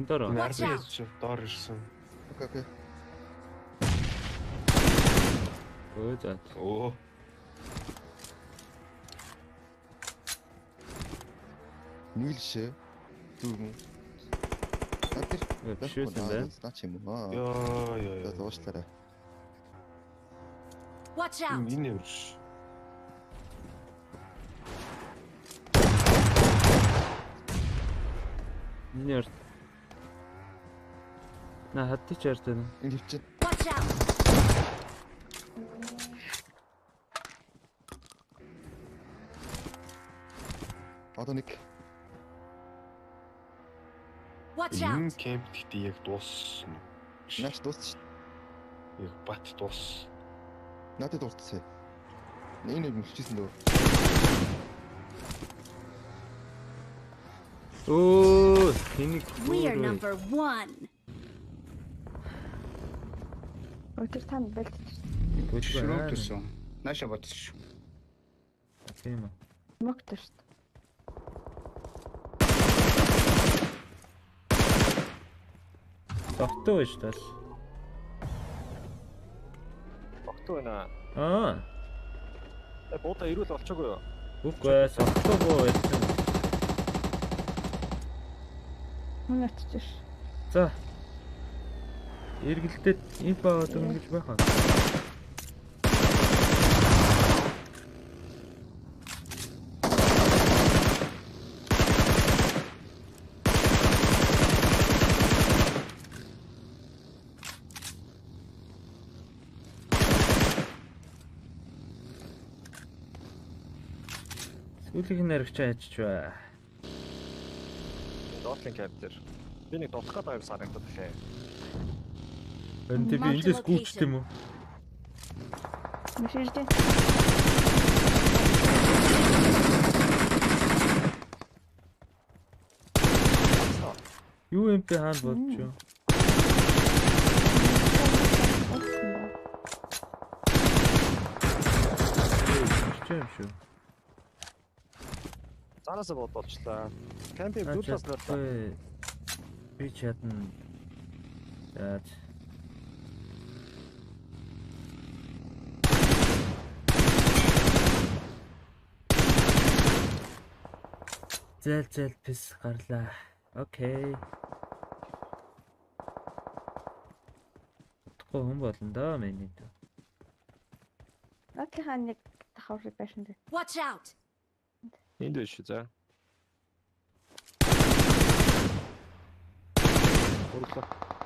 Дөрөв. Нарбиз доор ирсэн. Окей. Өө за. Оо. Нийлшээ. Дүүрэн. Бишсэн байна. Наач юм уу? Ёо. Зоочлаарай. Watch out! Энэ явж. Нэр. На хатти чартай. Энэ хөвчөд. Watch out! Одоо нэг Watch Энэ out! кемп гэдэг яг дуусна. наач дуусч. Яг бат дуус. Надад дууссан. Энэ мөлчсэн дөө. Оо, тэнийг We are number 1. Өдөр танд бэлдэж. Шүрэн төсөн. Нааша бодчих. Тийм үү. Мөгтөр шүү дээ. Тогтоо биш тал. Огтоо байна. Аа. Буута ирүүл олчоогүй юу? Үгүй тогтоогүй байсан. Мөн очиж. За. Эргэлдээд инфо өгөх гэж байхаа. Сүүлийн нэрч ажиж бай. Доотлын каптер. Би нэг дутлах гэдэг санагдаад байна. Энд би эндээс гүйчтэй юм уу? Машинтэй. Юу юм бэ хаан бодчих. Чим шүү. Цаанаасаа бодолчлаа. Кампинг дүүдлээс нөрлөө. Би чадна. Яа. Зэл пис гарлаа. Окей. Тохоо хүн болно да миний. Окей хаа нэг давхар байшин дээр. Watch out! Энд биш үү за. Урлаа.